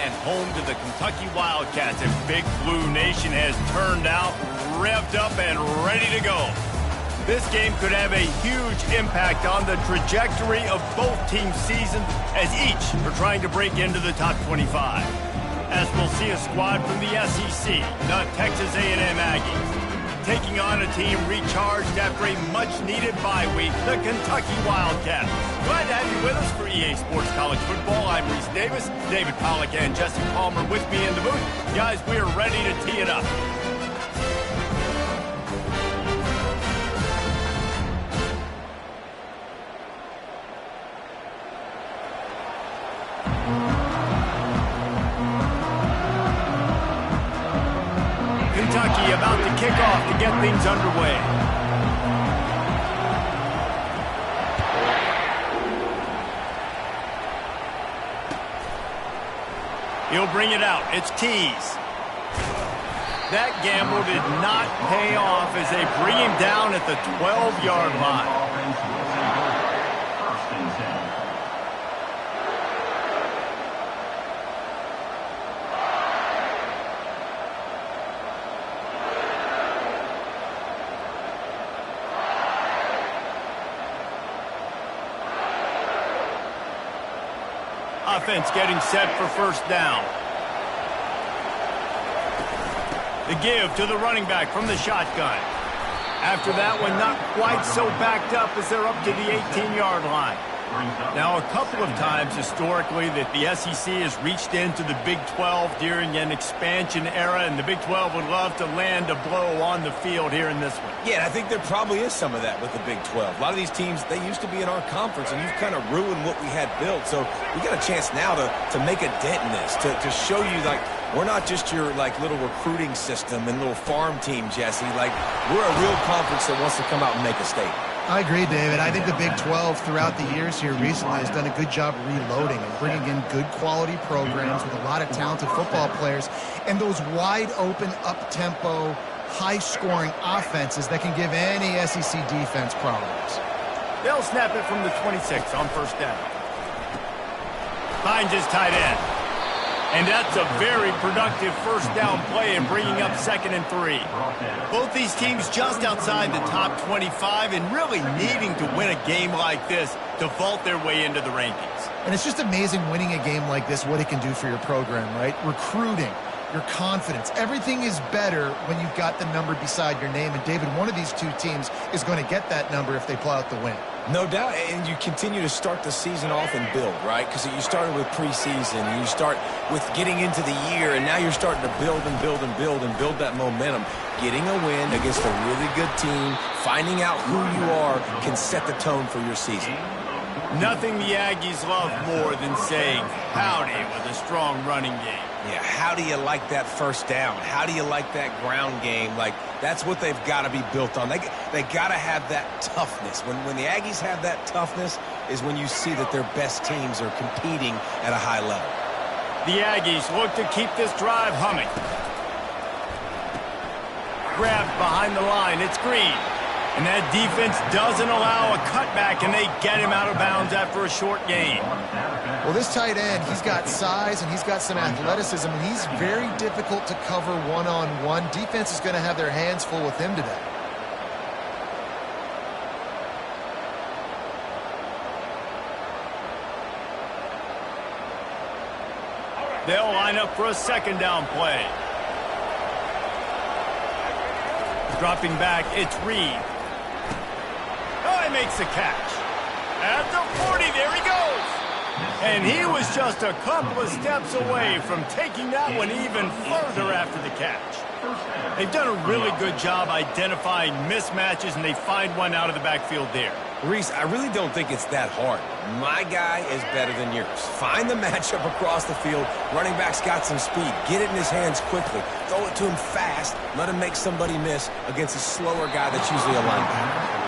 and home to the Kentucky Wildcats. And Big Blue Nation has turned out, revved up, and ready to go. This game could have a huge impact on the trajectory of both teams' seasons as each are trying to break into the top 25. As we'll see a squad from the SEC, the Texas A&M Aggies, taking on a team recharged after a much-needed bye week, the Kentucky Wildcats. Glad to have you with us for EA Sports College Football. I'm Reese Davis, David Pollack, and Jesse Palmer with me in the booth. Guys, we are ready to tee it up. Kentucky about to kick off to get things underway. He'll bring it out. It's Keys. That gamble did not pay off as they bring him down at the 12-yard line. Offense getting set for first down. The give to the running back from the shotgun. After that one, not quite so backed up as they're up to the 18-yard line. Now, a couple of times historically that the SEC has reached into the Big 12 during an expansion era, and the Big 12 would love to land a blow on the field here in this one. Yeah, I think there probably is some of that with the Big 12. A lot of these teams, they used to be in our conference, and you've kind of ruined what we had built. So we got a chance now to make a dent in this, to show you, like, we're not just your, like, little recruiting system and little farm team, Jesse. Like, we're a real conference that wants to come out and make a statement. I agree, David. I think the Big 12 throughout the years here recently has done a good job reloading and bringing in good quality programs with a lot of talented football players and those wide-open, up-tempo, high-scoring offenses that can give any SEC defense problems. They'll snap it from the 26 on first down. Finds his tight end. And that's a very productive first down play in bringing up 2nd and 3. Both these teams just outside the top 25 and really needing to win a game like this to vault their way into the rankings. And it's just amazing winning a game like this, what it can do for your program, right? Recruiting, your confidence. Everything is better when you've got the number beside your name. And, David, one of these two teams is going to get that number if they pull out the win. No doubt, and you continue to start the season off and build, right? Because you started with preseason, and you start with getting into the year, and now you're starting to build and build and build and build that momentum. Getting a win against a really good team, finding out who you are, can set the tone for your season. Nothing the Aggies love more than saying howdy with a strong running game. Yeah, how do you like that first down? How do you like that ground game? Like, that's what they've got to be built on. They got to have that toughness. When the Aggies have that toughness is when you see that their best teams are competing at a high level. The Aggies look to keep this drive humming. Grabbed behind the line. It's Green. And that defense doesn't allow a cutback, and they get him out of bounds after a short gain. Well, this tight end, he's got size and he's got some athleticism, and he's very difficult to cover one-on-one. Defense is going to have their hands full with him today. They'll line up for a second down play. Dropping back, it's Reed. Oh, he makes the catch. At the 40, there he goes. And he was just a couple of steps away from taking that one even further after the catch. They've done a really good job identifying mismatches, and they find one out of the backfield there. Reese, I really don't think it's that hard. My guy is better than yours. Find the matchup across the field. Running back's got some speed. Get it in his hands quickly. Throw it to him fast. Let him make somebody miss against a slower guy that's usually a linebacker.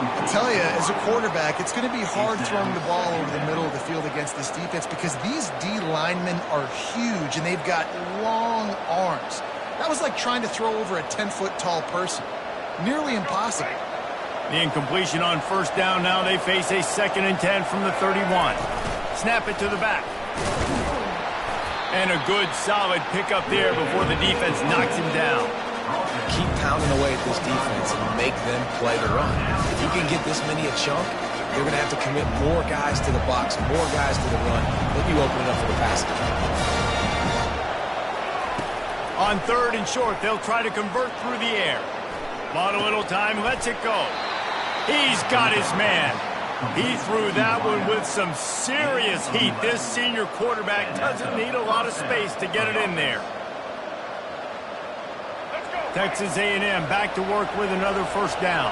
I tell you, as a quarterback, it's going to be hard throwing the ball over the middle of the field against this defense because these D linemen are huge and they've got long arms. That was like trying to throw over a 10-foot tall person. Nearly impossible. The incompletion on first down. Now they face a 2nd and 10 from the 31. Snap it to the back. And a good, solid pickup there before the defense knocks him down. Keep pounding away at this defense and make them play the run. If you can get this many a chunk, they're going to have to commit more guys to the box, more guys to the run. Then you open it up for the passing. On 3rd and short, they'll try to convert through the air. Bought a little time, lets it go. He's got his man. He threw that one with some serious heat. This senior quarterback doesn't need a lot of space to get it in there. Texas A&M back to work with another first down.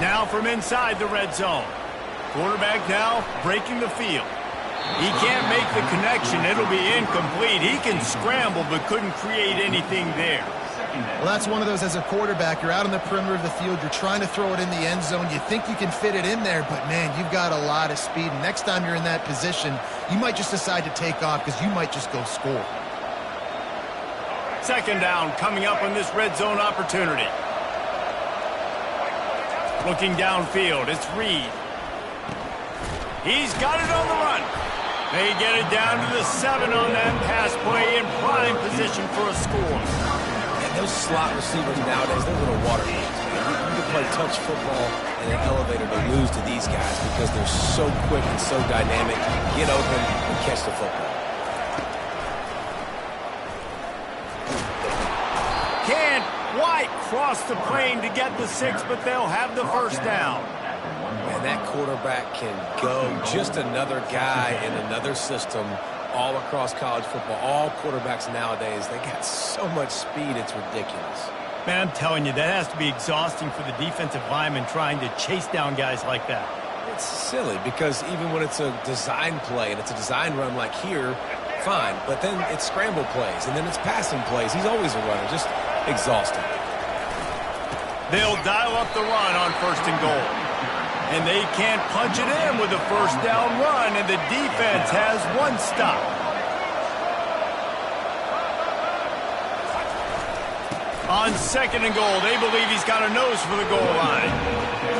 Now from inside the red zone. Quarterback now breaking the field. He can't make the connection. It'll be incomplete. He can scramble but couldn't create anything there. Well, that's one of those as a quarterback. You're out on the perimeter of the field. You're trying to throw it in the end zone. You think you can fit it in there, but, man, you've got a lot of speed. And next time you're in that position, you might just decide to take off because you might just go score. 2nd down coming up on this red zone opportunity. Looking downfield, it's Reed. He's got it on the run. They get it down to the 7 on that pass play in prime position for a score. Those slot receivers nowadays, they're little water games. You can play touch football in an elevator to lose to these guys because they're so quick and so dynamic. Get open and catch the football. Can't quite cross the plane to get the 6, but they'll have the first down. And that quarterback can go. Just another guy in another system. All across college football, all quarterbacks nowadays, they got so much speed, it's ridiculous. Man, I'm telling you, that has to be exhausting for the defensive lineman trying to chase down guys like that. It's silly because even when it's a design play and it's a design run like here, fine. But then it's scramble plays and then it's passing plays. He's always a runner, just exhausting. They'll dial up the run on 1st and goal. And they can't punch it in with a first down run, and the defense has one stop. On 2nd and goal, they believe he's got a nose for the goal line.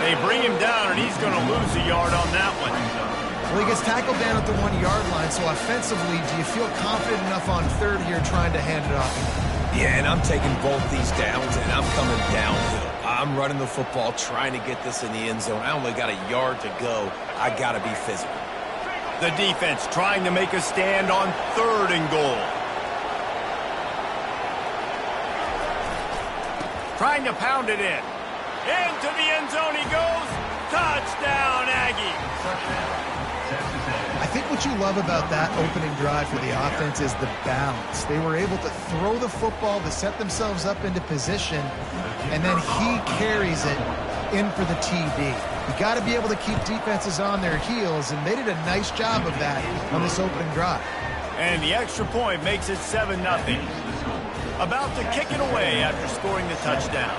They bring him down, and he's going to lose a yard on that one. Well, he gets tackled down at the 1-yard line, so offensively, do you feel confident enough on 3rd here trying to hand it off? Yeah, and I'm taking both these downs, and I'm coming downhill. I'm running the football, trying to get this in the end zone. I only got a yard to go. I got to be physical. The defense trying to make a stand on 3rd and goal. Trying to pound it in. Into the end zone he goes. Touchdown, Aggie. I think what you love about that opening drive for the offense is the balance. They were able to throw the football to set themselves up into position, and then he carries it in for the TD. You got to be able to keep defenses on their heels, and they did a nice job of that on this opening drive. And the extra point makes it 7-0. About to kick it away after scoring the touchdown.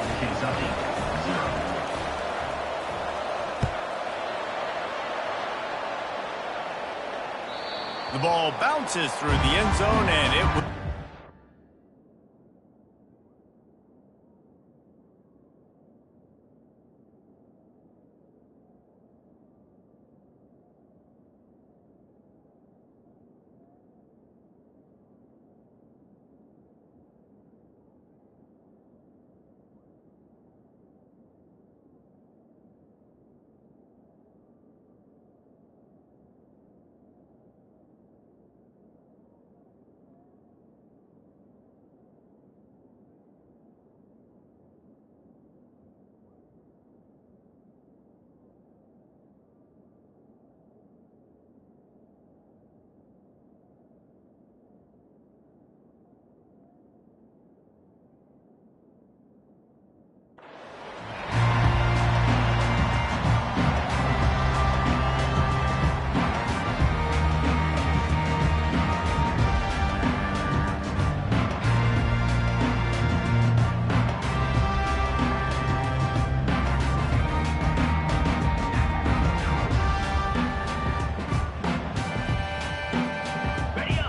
The ball bounces through the end zone, and it will.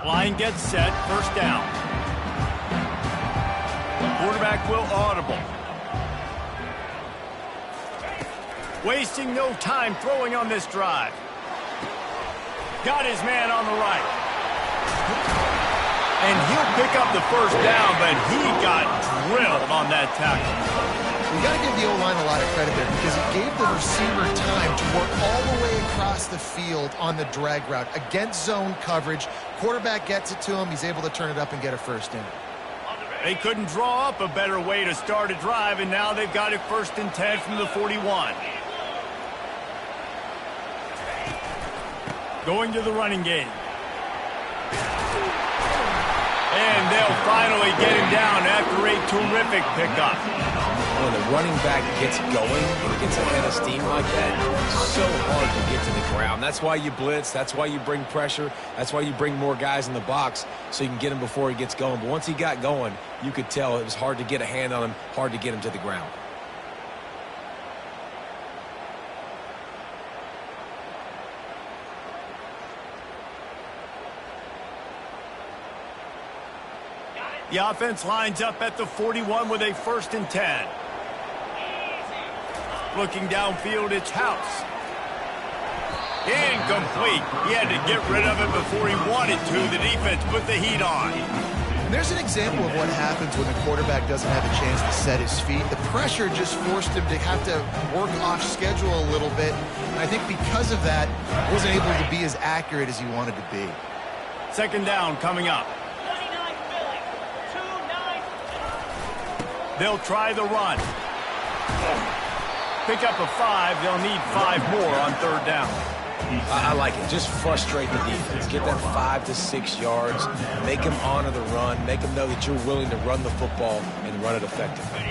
Line gets set, first down. Quarterback will audible. Wasting no time throwing on this drive. Got his man on the right. And he'll pick up the first down, but he got drilled on that tackle. You got to give the O-line a lot of credit there because it gave the receiver time to work all the way across the field on the drag route against zone coverage. Quarterback gets it to him. He's able to turn it up and get a first down. They couldn't draw up a better way to start a drive, and now they've got it 1st and 10 from the 41. Going to the running game. And they'll finally get him down after a terrific pickup. When the running back gets going and gets ahead of steam like that, it's so hard to get to the ground. That's why you blitz. That's why you bring pressure. That's why you bring more guys in the box so you can get him before he gets going. But once he got going, you could tell it was hard to get a hand on him, hard to get him to the ground. The offense lines up at the 41 with a 1st and 10. Looking downfield, it's House. Incomplete. He had to get rid of it before he wanted to. The defense put the heat on. And there's an example of what happens when the quarterback doesn't have a chance to set his feet. The pressure just forced him to have to work off schedule a little bit. And I think because of that, he wasn't able to be as accurate as he wanted to be. 2nd down coming up. They'll try the run. Pick up a 5. They'll need 5 more on 3rd down. I like it. Just frustrate the defense. Get that 5 to 6 yards. Make them honor the run. Make them know that you're willing to run the football and run it effectively.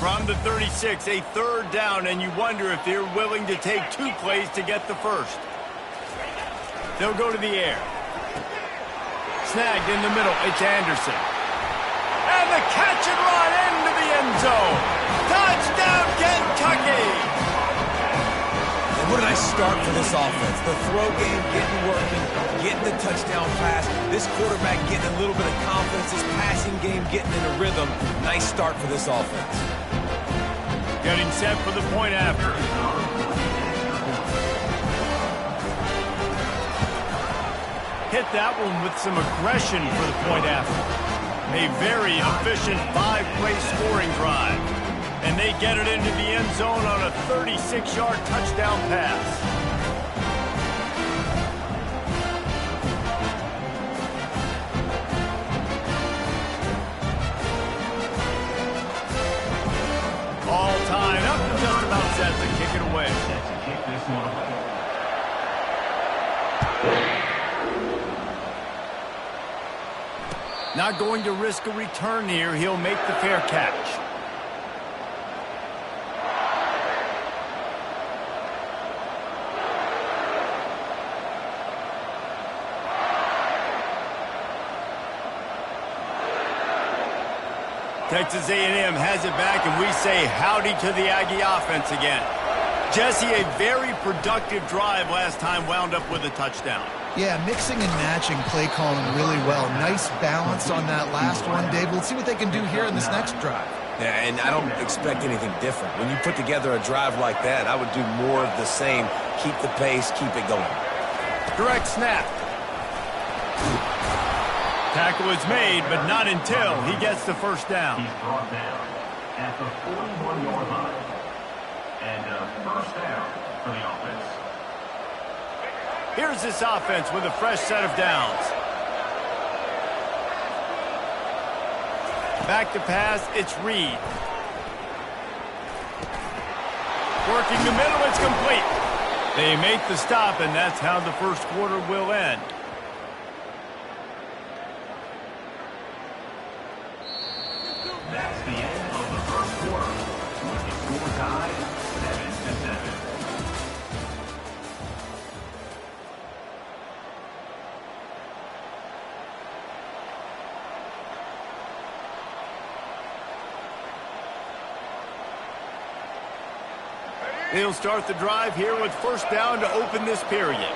From the 36, a 3rd down, and you wonder if they're willing to take 2 plays to get the first. They'll go to the air. Snagged in the middle. It's Anderson. And the catch and run into the end zone. Touchdown, Kentucky! And what a nice start for this offense. The throw game getting working, getting the touchdown pass. This quarterback getting a little bit of confidence. This passing game getting in a rhythm. Nice start for this offense. Getting set for the point after. Hit that one with some aggression for the point after. A very efficient 5-play scoring drive. And they get it into the end zone on a 36-yard touchdown pass. All tied up and just about set to kick it away. Not going to risk a return here. He'll make the fair catch. Texas A&M has it back, and we say howdy to the Aggie offense again. Jesse, a very productive drive last time wound up with a touchdown. Yeah, mixing and matching play calling really well. Nice balance on that last one, Dave. Let's see what they can do here in this next drive. Yeah, and I don't expect anything different. When you put together a drive like that, I would do more of the same. Keep the pace, keep it going. Direct snap. Tackle is made, but not until he gets the first down. He's brought down at the 41-yard line. And first down for the offense. Here's this offense with a fresh set of downs. Back to pass, it's Reed. Working the middle, it's complete. They make the stop, and that's how the first quarter will end. That's the end of the first quarter. With the score tied 7-7. They'll start the drive here with first down to open this period.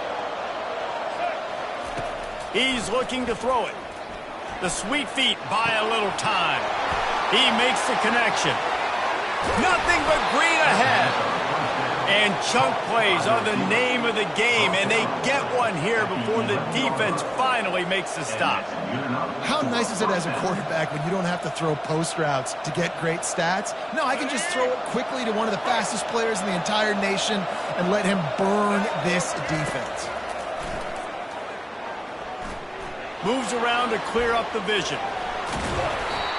He's looking to throw it. The sweet feet buy a little time. He makes the connection. Nothing but green ahead. And chunk plays are the name of the game, and they get one here before the defense finally makes the stop. How nice is it as a quarterback when you don't have to throw post routes to get great stats? No, I can just throw it quickly to one of the fastest players in the entire nation and let him burn this defense. Moves around to clear up the vision.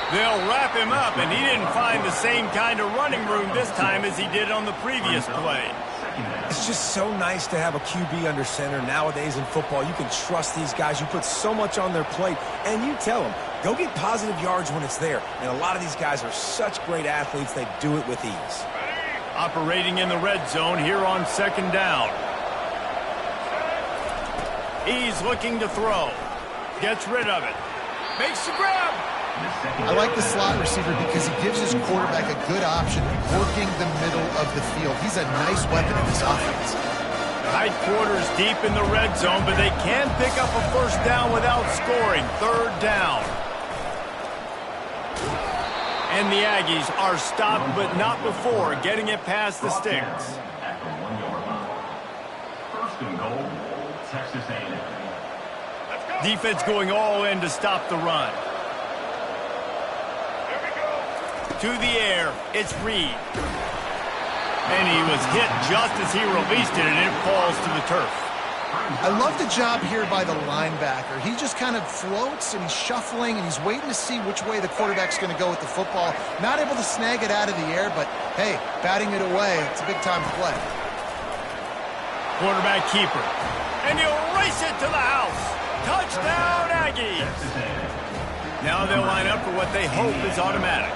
They'll wrap him up, and he didn't find the same kind of running room this time as he did on the previous play. It's just so nice to have a QB under center. Nowadays in football, you can trust these guys. You put so much on their plate, and you tell them, go get positive yards when it's there. And a lot of these guys are such great athletes, they do it with ease. Operating in the red zone here on second down. He's looking to throw. Gets rid of it. Makes the grab. I like the slot receiver because he gives his quarterback a good option working the middle of the field. He's a nice weapon in this offense. Tight quarters deep in the red zone, but they can pick up a first down without scoring. Third down. And the Aggies are stopped, but not before getting it past the sticks. At the 1 yard line. First and goal, Texas A&M. Defense going all in to stop the run. To the air, it's Reed. And he was hit just as he released it, and it falls to the turf. I love the job here by the linebacker. He just kind of floats, and he's shuffling, and he's waiting to see which way the quarterback's going to go with the football. Not able to snag it out of the air, but, hey, batting it away, it's a big-time play. Quarterback keeper. And he'll race it to the house. Touchdown, Aggies. Now they'll line up for what they hope is automatic.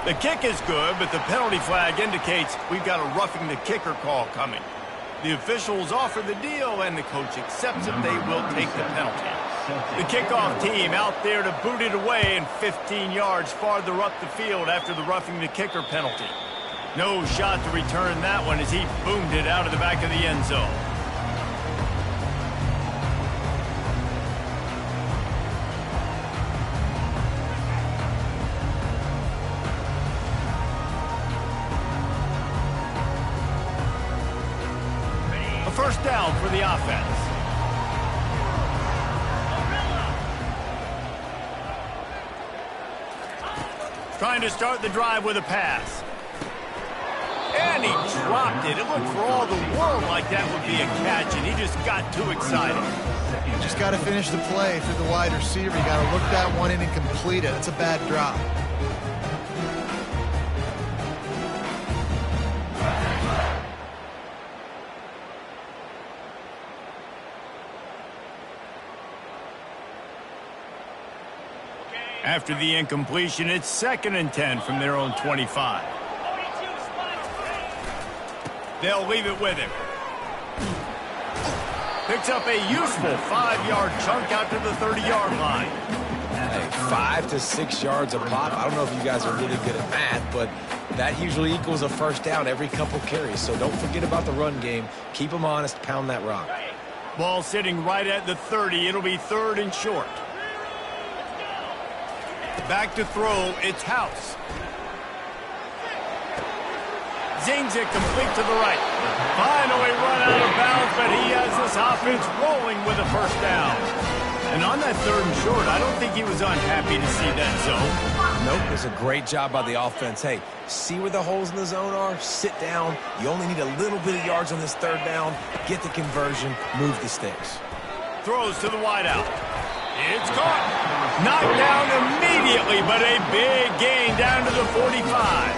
The kick is good, but the penalty flag indicates we've got a roughing the kicker call coming. The officials offer the deal, and the coach accepts it. They will take the penalty. The kickoff team out there to boot it away and 15 yards farther up the field after the roughing the kicker penalty. No shot to return that one as he boomed it out of the back of the end zone. First down for the offense. Trying to start the drive with a pass. And he dropped it. It looked for all the world like that would be a catch, and he just got too excited. You just got to finish the play through the wide receiver. You got to look that one in and complete it. That's a bad drop. After the incompletion, it's 2nd and 10 from their own 25. They'll leave it with him. Picks up a useful 5-yard chunk out to the 30-yard line. Hey, 5 to 6 yards a pop. I don't know if you guys are really good at math, but that usually equals a first down every couple carries. So don't forget about the run game. Keep them honest. Pound that rock. Ball sitting right at the 30. It'll be 3rd and short. Back to throw, it's House. Zings it complete to the right. Finally run out of bounds, but he has this offense rolling with a first down. And on that 3rd and short, I don't think he was unhappy to see that zone. Nope, it's a great job by the offense. Hey, see where the holes in the zone are? Sit down. You only need a little bit of yards on this 3rd down. Get the conversion. Move the sticks. Throws to the wideout. It's caught. Knocked down immediately, but a big gain down to the 45.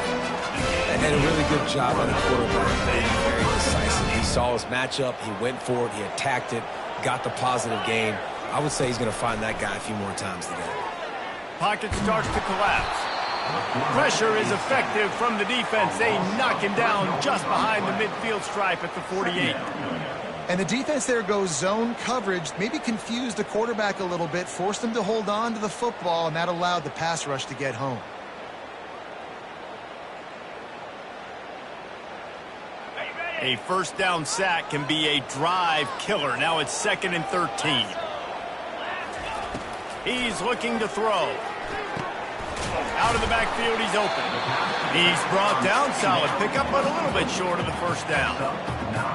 And a really good job on the quarterback. Very decisive. He saw his matchup. He went for it. He attacked it. Got the positive gain. I would say he's going to find that guy a few more times today. Pocket starts to collapse. Pressure is effective from the defense. They knock him down just behind the midfield stripe at the 48. And the defense there goes zone coverage, maybe confused the quarterback a little bit, forced him to hold on to the football, and that allowed the pass rush to get home. A first down sack can be a drive killer. Now it's 2nd and 13. He's looking to throw. Out of the backfield, he's open. He's brought down, solid pickup, but a little bit short of the first down.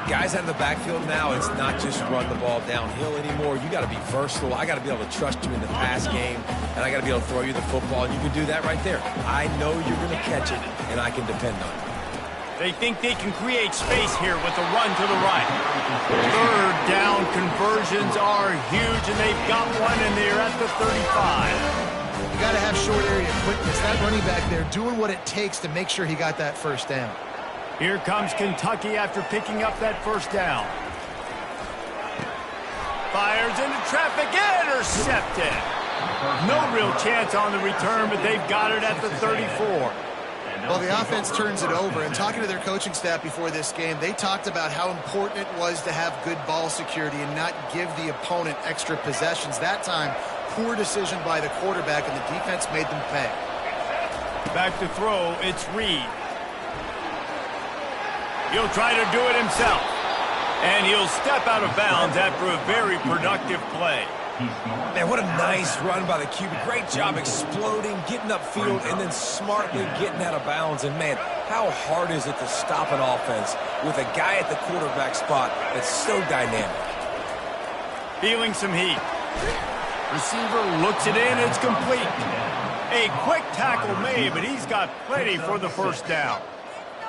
Guys out of the backfield now, it's not just run the ball downhill anymore. You got to be versatile. I got to be able to trust you in the pass game, and I got to be able to throw you the football, and you can do that right there. I know you're going to catch it, and I can depend on it. They think they can create space here with a run to the right. Third down conversions are huge, and they've got one, and they're at the 35. You got to have short area quickness. That running back there doing what it takes to make sure he got that first down. Here comes Kentucky after picking up that first down. Fires into traffic, intercepted. No real chance on the return, but they've got it at the 34. Well, the offense turns it over, and talking to their coaching staff before this game, they talked about how important it was to have good ball security and not give the opponent extra possessions. That time, poor decision by the quarterback, and the defense made them pay. Back to throw, it's Reed. He'll try to do it himself, and he'll step out of bounds after a very productive play. Man, what a nice run by the QB. Great job exploding, getting upfield, and then smartly getting out of bounds. And, man, how hard is it to stop an offense with a guy at the quarterback spot that's so dynamic? Feeling some heat. Receiver looks it in, it's complete. A quick tackle made, but he's got plenty for the first down.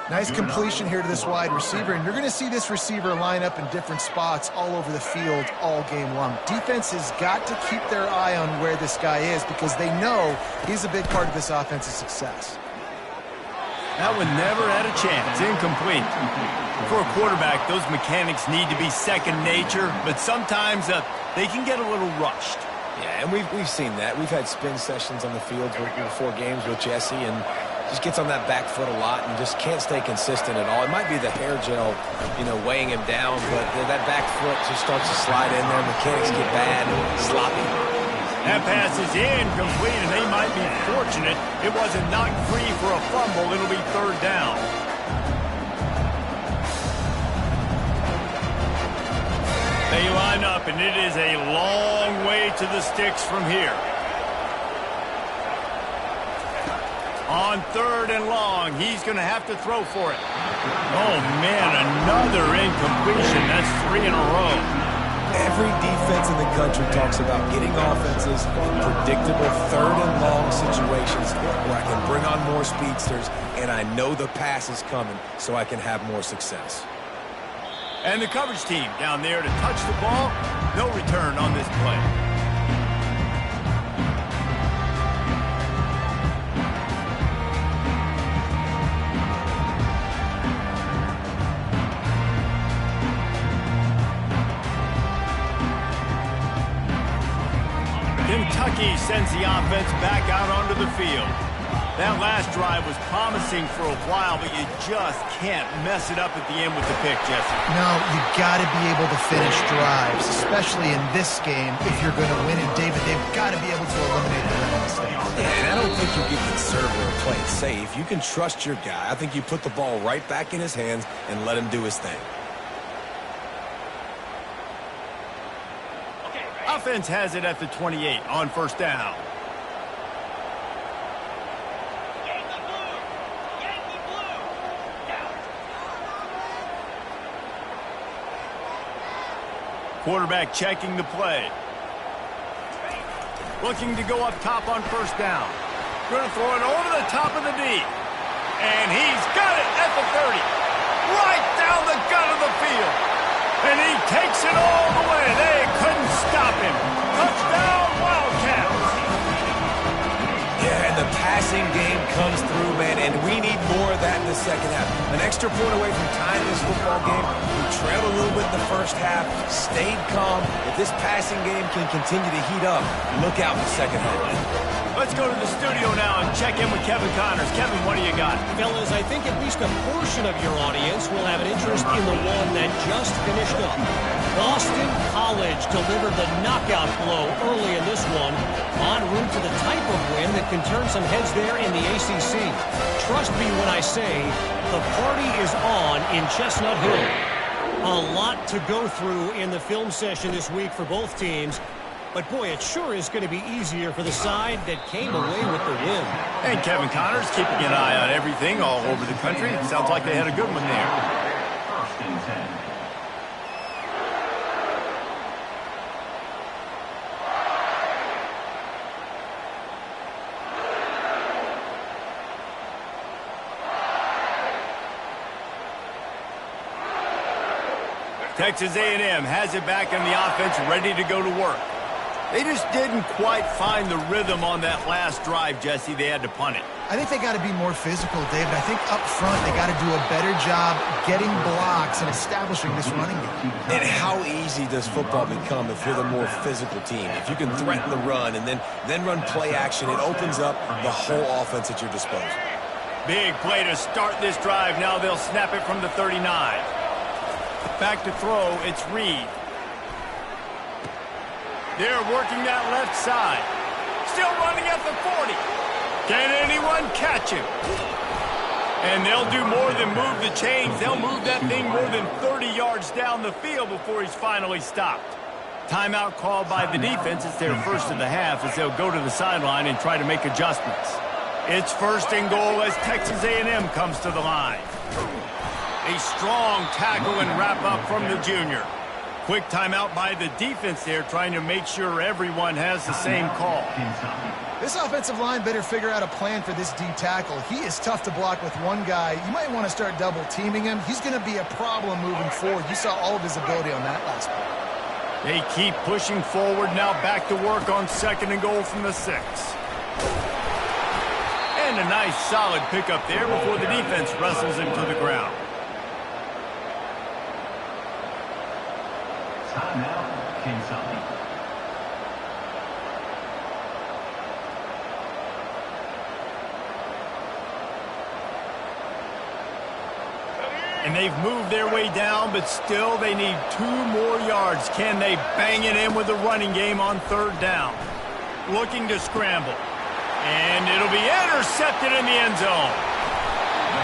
Nice completion here to this wide receiver, and you're going to see this receiver line up in different spots all over the field all game long. Defense has got to keep their eye on where this guy is because they know he's a big part of this offense's success. That one never had a chance. Incomplete. For a quarterback, those mechanics need to be second nature, but sometimes they can get a little rushed. Yeah, and we've seen that. We've had spin sessions on the field before games with Jesse, and just gets on that back foot a lot and just can't stay consistent at all. It might be the hair gel, weighing him down, but that back foot just starts to slide in there. Mechanics get bad, sloppy. That pass is incomplete, and they might be fortunate it wasn't knocked free for a fumble. It'll be third down. They line up, and it is a long way to the sticks from here. On third and long, he's going to have to throw for it. Oh, man, another incompletion. That's 3 in a row. Every defense in the country talks about getting offenses in predictable third and long situations where I can bring on more speedsters, and I know the pass is coming, so I can have more success. And the coverage team down there to touch the ball. No return on this play. Kentucky sends the offense back out onto the field. That last drive was promising for a while, but you just can't mess it up at the end with the pick, Jesse. No, you got to be able to finish drives, especially in this game if you're going to win. And, David, they've got to be able to eliminate the red mistakes. Yeah, and I don't think you get conservative or play it safe. You can trust your guy. I think you put the ball right back in his hands and let him do his thing. Offense has it at the 28 on first down. Quarterback checking the play. Looking to go up top on first down. Going to throw it over the top of the D. And he's got it at the 30. Right down the gut of the field. And he takes it all the way. They couldn't stop him. Touchdown, Wildcats. Yeah, and the passing game comes through, man, and we need more of that in the second half. An extra point away from tying this football game. We trailed a little bit in the first half, stayed calm. If this passing game can continue to heat up, look out in the second half. Let's go to the studio now and check in with Kevin Connors. Kevin, what do you got? Fellas, I think at least a portion of your audience will have an interest in the one that just finished up. Boston College delivered the knockout blow early in this one, en route to the type of win that can turn some heads there in the ACC. Trust me when I say the party is on in Chestnut Hill. A lot to go through in the film session this week for both teams. But, boy, it sure is going to be easier for the side that came away with the win. And Kevin Connors keeping an eye on everything all over the country. Sounds like they had a good one there. First and 10. Texas A&M has it back in the offense, ready to go to work. They just didn't quite find the rhythm on that last drive, Jesse. They had to punt it. I think they got to be more physical, David. I think up front they got to do a better job getting blocks and establishing this running game. And how easy does football become if you're the more physical team? If you can threaten the run and then run play action, it opens up the whole offense at your disposal. Big play to start this drive. Now they'll snap it from the 39. Back to throw, it's Reed. They're working that left side. Still running at the 40. Can anyone catch him? And they'll do more than move the chains. They'll move that thing more than 30 yards down the field before he's finally stopped. Timeout called by the defense. It's their first of the half as they'll go to the sideline and try to make adjustments. It's first and goal as Texas A&M comes to the line. A strong tackle and wrap up from the junior. Quick timeout by the defense there, trying to make sure everyone has the same call. This offensive line better figure out a plan for this D tackle. He is tough to block with one guy. You might want to start double teaming him. He's going to be a problem moving forward. You saw all of his ability on that last play. They keep pushing forward, now back to work on second and goal from the 6. And a nice solid pickup there before the defense wrestles him to the ground. Timeout, Kentucky. And they've moved their way down, but still they need 2 more yards. Can they bang it in with the running game on third down? Looking to scramble. And it'll be intercepted in the end zone.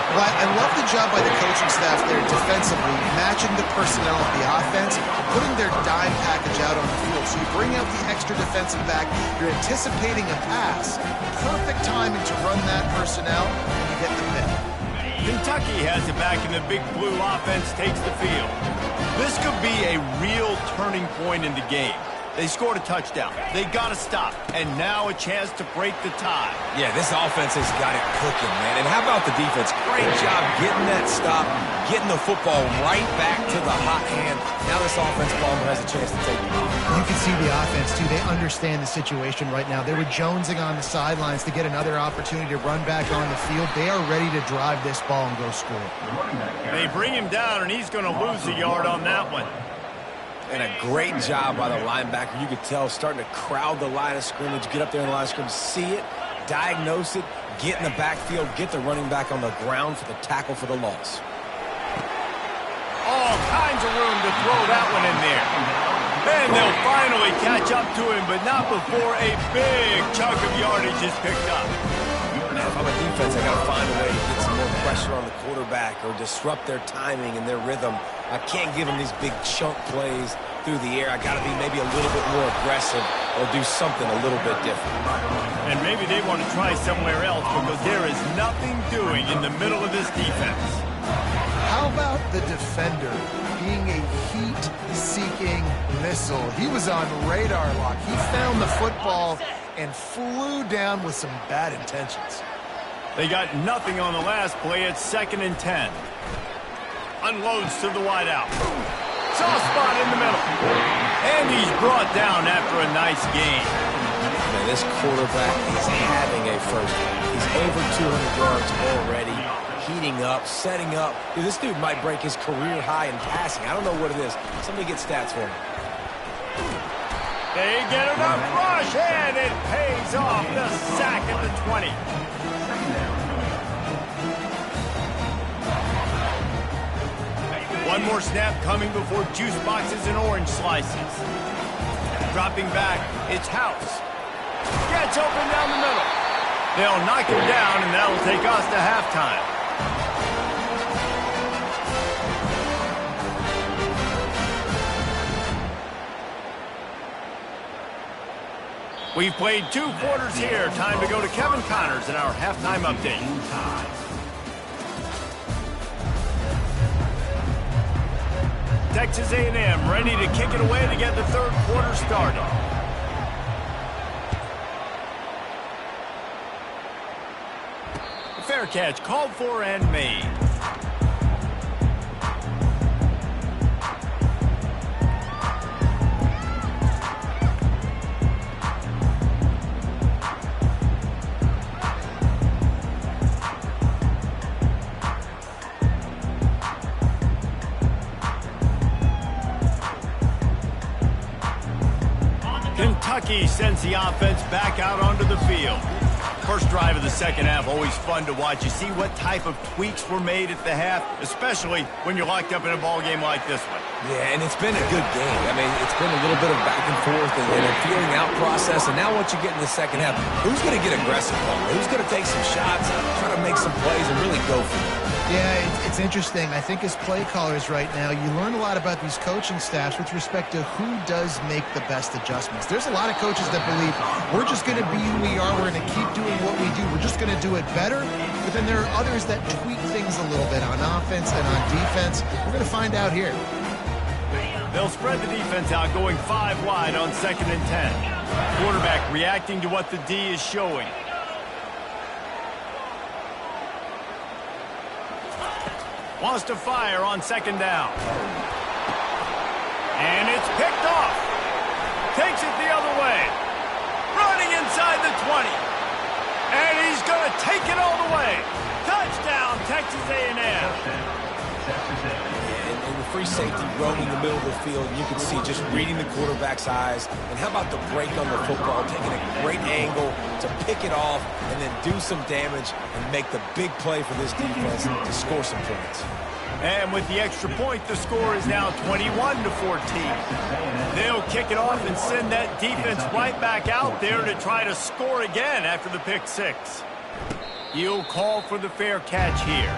Well, I love the job by the coaching staff there defensively, matching the personnel of the offense, putting their dime package out on the field. So you bring out the extra defensive back, you're anticipating a pass. Perfect timing to run that personnel, and you get the pick. Kentucky has it back, and the Big Blue offense takes the field. This could be a real turning point in the game. They scored a touchdown. They got to stop. And now a chance to break the tie. Yeah, this offense has got it cooking, man. And how about the defense? Great job getting that stop, getting the football right back to the hot hand. Now this offense, Palmer, has a chance to take it off. You can see the offense, too. They understand the situation right now. They were jonesing on the sidelines to get another opportunity to run back on the field. They are ready to drive this ball and go score. They bring him down, and he's going to lose a yard on that one. And a great job by the linebacker. You could tell, starting to crowd the line of scrimmage, get up there in the line of scrimmage, see it, diagnose it, get in the backfield, get the running back on the ground for the tackle for the loss. All kinds of room to throw that one in there. And they'll finally catch up to him, but not before a big chunk of yardage is picked up. Now, if I'm a defense, I got to find a way to get some more pressure on the quarterback or disrupt their timing and their rhythm. I can't give them these big chunk plays through the air. I got to be maybe a little bit more aggressive or do something a little bit different. And maybe they want to try somewhere else because there is nothing doing in the middle of this defense. How about the defender being a heat-seeking missile? He was on radar lock. He found the football and flew down with some bad intentions. They got nothing on the last play. It's 2nd and 10. Unloads to the wideout. Soft spot in the middle. And he's brought down after a nice gain. Man, this quarterback is having a first half. He's over 200 yards already, heating up, setting up. Dude, this dude might break his career high in passing. I don't know what it is. Somebody get stats for him. They get enough rush, and it pays off. The sack at the 20. One more snap coming before juice boxes and orange slices. Dropping back, it's House. Gets open down the middle. They'll knock him down, and that'll take us to halftime. We've played 2 quarters here. Time to go to Kevin Connors in our halftime update. Texas A&M ready to kick it away to get the 3rd quarter started. Fair catch called for and made. Kentucky sends the offense back out onto the field. First drive of the second half, always fun to watch. You see what type of tweaks were made at the half, especially when you're locked up in a ball game like this one. Yeah, and it's been a good game. I mean, it's been a little bit of back and forth and a feeling out process. And now once you get in the second half, who's going to get aggressive, Paul? Who's going to take some shots, try to make some plays, and really go for it? Yeah, it's interesting. I think as play callers right now, you learn a lot about these coaching staffs with respect to who does make the best adjustments. There's a lot of coaches that believe we're just going to be who we are. We're going to keep doing what we do. We're just going to do it better. But then there are others that tweak things a little bit on offense and on defense. We're going to find out here. They'll spread the defense out, going 5 wide on 2nd and 10. Quarterback reacting to what the D is showing. Wants to fire on 2nd down. And it's picked off. Takes it the other way. Running inside the 20. And he's going to take it all the way. Touchdown, Texas A&M. And the free safety roaming the middle of the field, and you can see just reading the quarterback's eyes. And how about the break on the football, taking a great angle to pick it off and then do some damage and make the big play for this defense to score some points. And with the extra point, the score is now 21-14. They'll kick it off and send that defense right back out there to try to score again after the pick 6. He'll call for the fair catch here.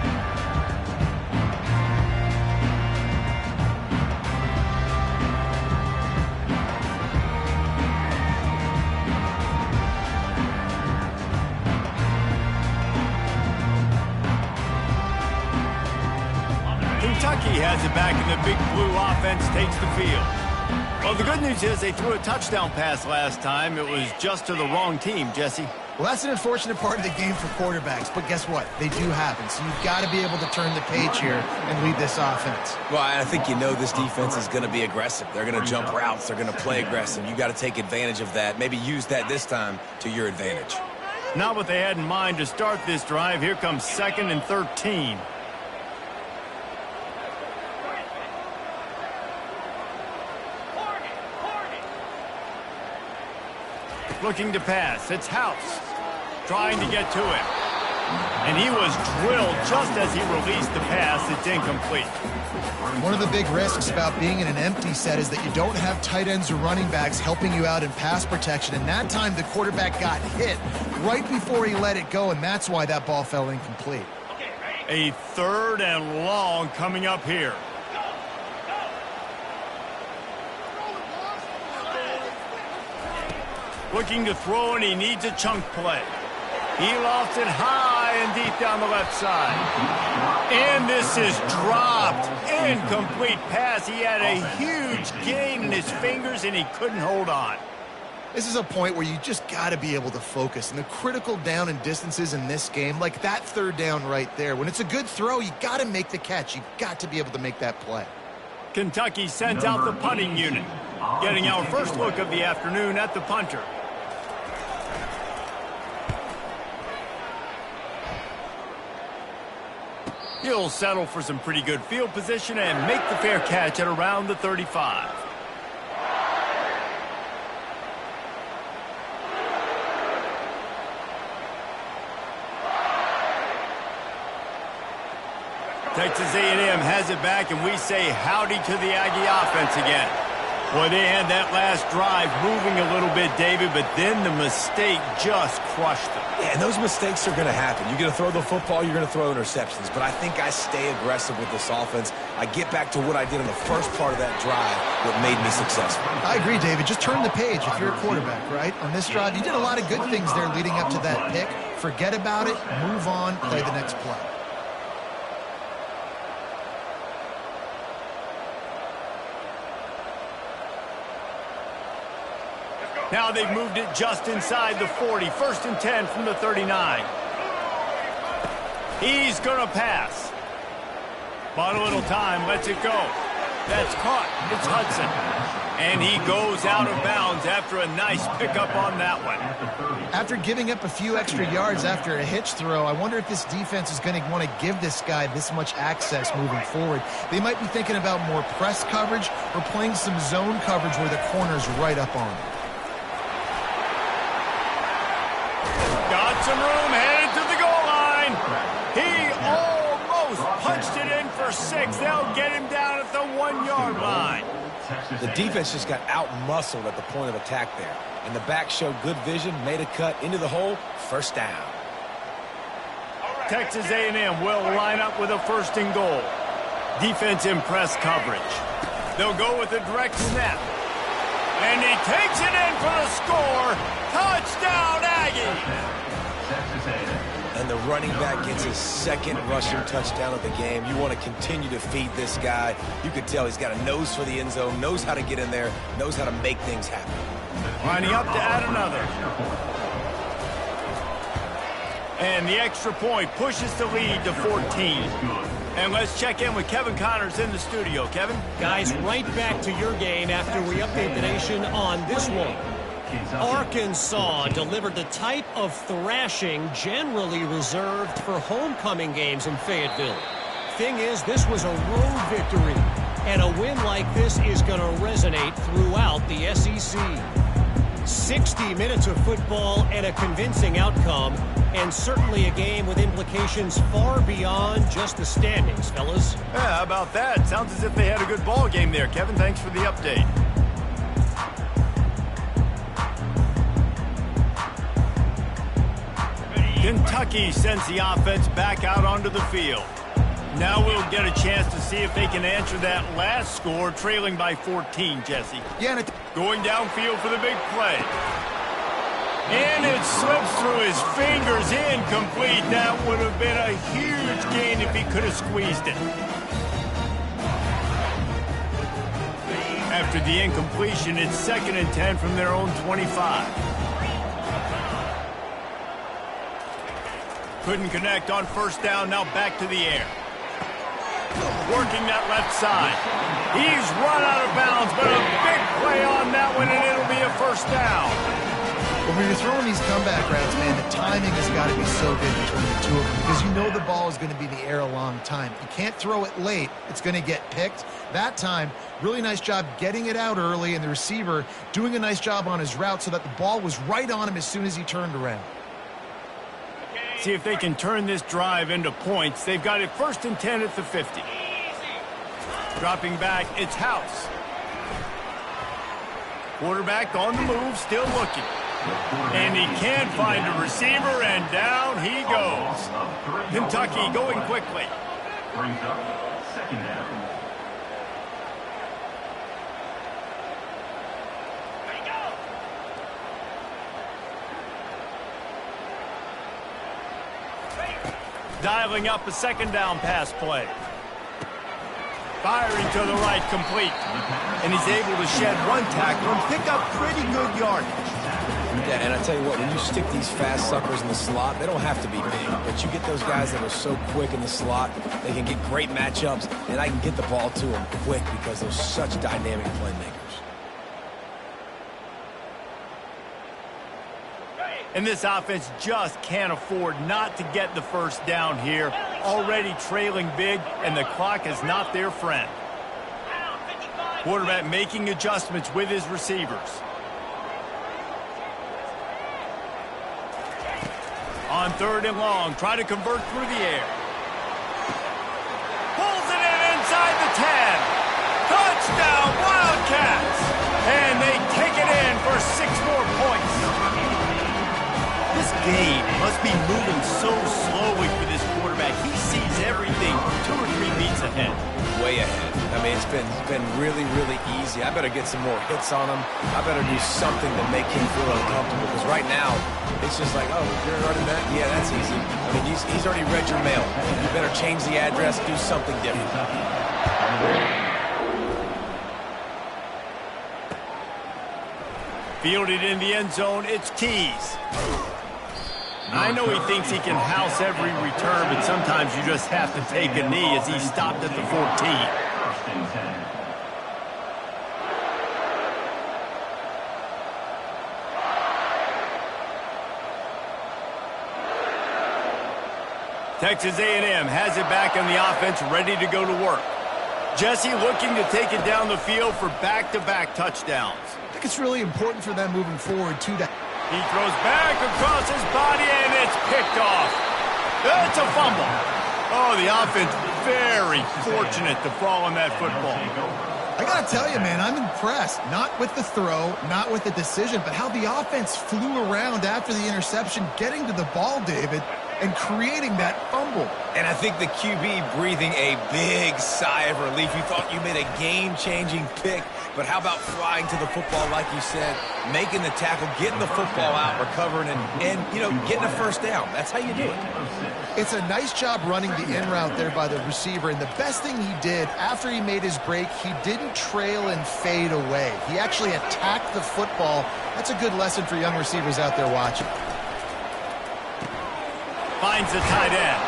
Kentucky has it back, and the big blue offense takes the field. Well, the good news is they threw a touchdown pass last time. It was just to the wrong team, Jesse. Well, that's an unfortunate part of the game for quarterbacks, but guess what? They do happen, so you've got to be able to turn the page here and lead this offense. Well, I think you know this defense is going to be aggressive. They're going to jump routes. They're going to play aggressive. You got to take advantage of that. Maybe use that this time to your advantage. Not what they had in mind to start this drive. Here comes 2nd and 13. Looking to pass. It's House. Trying to get to him. And he was drilled just as he released the pass. It's incomplete. One of the big risks about being in an empty set is that you don't have tight ends or running backs helping you out in pass protection. And that time the quarterback got hit right before he let it go, and that's why that ball fell incomplete. A 3rd and long coming up here. Looking to throw, and he needs a chunk play. He lofts it high and deep down the left side. And this is dropped. Incomplete pass. He had a huge gain in his fingers, and he couldn't hold on. This is a point where you just got to be able to focus. And the critical down and distances in this game, like that 3rd down right there, when it's a good throw, you got to make the catch. You've got to be able to make that play. Kentucky sends out the punting unit. Getting our first look of the afternoon at the punter. He'll settle for some pretty good field position and make the fair catch at around the 35. Texas A&M has it back, and we say howdy to the Aggie offense again. Well, they had that last drive moving a little bit, David, but then the mistake just crushed them. Yeah, and those mistakes are going to happen. You're going to throw the football, you're going to throw interceptions. But I think I stay aggressive with this offense. I get back to what I did in the first part of that drive, what made me successful. I agree, David. Just turn the page if you're a quarterback, right? On this drive, you did a lot of good things there leading up to that pick. Forget about it, move on, play the next play. Now they've moved it just inside the 40. 1st and 10 from the 39. He's going to pass. Bought a little time, lets it go. That's caught. It's Hudson. And he goes out of bounds after a nice pickup on that one. After giving up a few extra yards after a hitch throw, I wonder if this defense is going to want to give this guy this much access moving forward. They might be thinking about more press coverage or playing some zone coverage where the corner's right up on him. Got some room, headed to the goal line. He almost punched it in for 6. They'll get him down at the 1-yard line. The defense just got out-muscled at the point of attack there. And the back showed good vision, made a cut into the hole, 1st down. Texas A&M will line up with a 1st and goal. Defense in press coverage. They'll go with a direct snap. And he takes it in for the score. Touchdown, Aggie! And the running back gets his 2nd rushing touchdown of the game. You want to continue to feed this guy. You can tell he's got a nose for the end zone, knows how to get in there, knows how to make things happen. Lining up to add another. And the extra point pushes the lead to 14. And let's check in with Kevin Connors in the studio. Kevin? Guys, right back to your game after we update the nation on this one. Arkansas delivered the type of thrashing generally reserved for homecoming games in Fayetteville. Thing is, this was a road victory, and a win like this is going to resonate throughout the SEC. 60 minutes of football and a convincing outcome, and certainly a game with implications far beyond just the standings, fellas. Yeah, how about that? Sounds as if they had a good ball game there. Kevin, thanks for the update. Kentucky sends the offense back out onto the field. Now we'll get a chance to see if they can answer that last score, trailing by 14, Jesse. Yeah, going downfield for the big play. And it slips through his fingers, incomplete. That would have been a huge gain if he could have squeezed it. After the incompletion, it's 2nd and 10 from their own 25. Couldn't connect on 1st down, now back to the air. Working that left side. He's run out of bounds, but a big play on that one, and it'll be a 1st down. But when you're throwing these comeback routes, man, the timing has got to be so good between the two of them because you know the ball is going to be in the air a long time. You can't throw it late. It's going to get picked. That time, really nice job getting it out early, and the receiver doing a nice job on his route so that the ball was right on him as soon as he turned around. See if they can turn this drive into points. They've got it 1st and 10 at the 50. Dropping back, it's House. Quarterback on the move, still looking. And he can't find a receiver, and down he goes. Kentucky going quickly. Brings up 2nd down. Dialing up a 2nd down pass play. Firing to the right, complete. And he's able to shed 1 tackle and pick up pretty good yardage. Yeah, and I tell you what, when you stick these fast suckers in the slot, they don't have to be big. But you get those guys that are so quick in the slot, they can get great matchups, and I can get the ball to them quick because they're such dynamic playmakers. And this offense just can't afford not to get the 1st down here. Already trailing big, and the clock is not their friend. Quarterback making adjustments with his receivers. On 3rd and long, try to convert through the air. Pulls it in inside the 10. Touchdown, Wildcats! be moving so slowly for this quarterback. He sees everything 2 or 3 beats ahead. Way ahead. I mean, it's been really, really easy. I better get some more hits on him. I better do something to make him feel uncomfortable, because right now, it's just like, oh, you're running that? Yeah, that's easy. I mean, he's already read your mail. You better change the address, do something different. Fielded in the end zone, it's Keys. I know he thinks he can house every return, but sometimes you just have to take a knee as he stopped at the 14. Texas A&M has it back on the offense, ready to go to work. Jesse looking to take it down the field for back-to-back touchdowns. I think it's really important for them moving forward, too. He throws back across his body, and it's picked off. It's a fumble. Oh, the offense very fortunate to fall on that football. I got to tell you, man, I'm impressed. Not with the throw, not with the decision, but how the offense flew around after the interception, getting to the ball, David, and creating that fumble. And I think the QB breathing a big sigh of relief. You thought you made a game-changing pick, but how about flying to the football, like you said, making the tackle, getting the football out, recovering, and you know, getting a first down. That's how you do it. It's a nice job running the in route there by the receiver, and the best thing he did after he made his break, he didn't trail and fade away. He actually attacked the football. That's a good lesson for young receivers out there watching. Finds the tight end.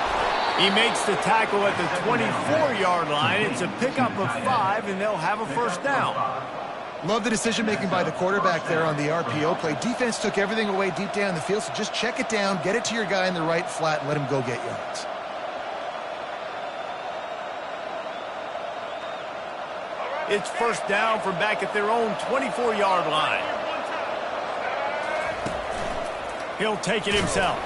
He makes the tackle at the 24-yard line. It's a pickup of 5, and they'll have a first down. Love the decision-making by the quarterback there on the RPO play. Defense took everything away deep down the field, so just check it down, get it to your guy in the right flat, and let him go get yards. It's first down from back at their own 24-yard line. He'll take it himself.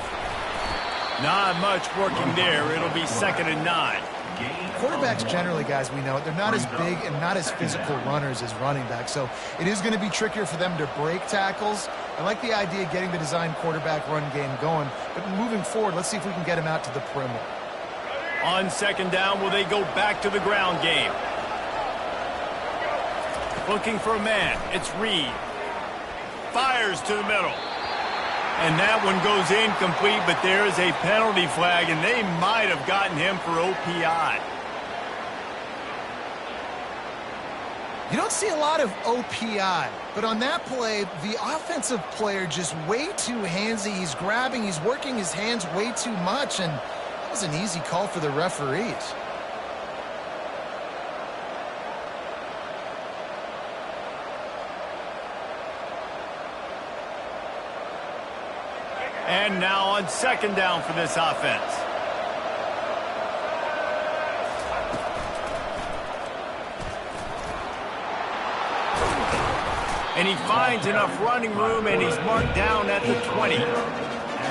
Not much working there. It'll be 2nd and 9. Quarterbacks generally, guys, we know, they're not as big and not as physical runners as running backs, so it is going to be trickier for them to break tackles. I like the idea of getting the design quarterback run game going, but moving forward, let's see if we can get him out to the perimeter. On 2nd down, will they go back to the ground game? Looking for a man. It's Reed. Fires to the middle. And that one goes incomplete, but there is a penalty flag, and they might have gotten him for OPI. You don't see a lot of OPI, but on that play, the offensive player just way too handsy. He's grabbing, he's working his hands way too much, and that was an easy call for the referees. And now on 2nd down for this offense. And he finds enough running room, and he's marked down at the 20. At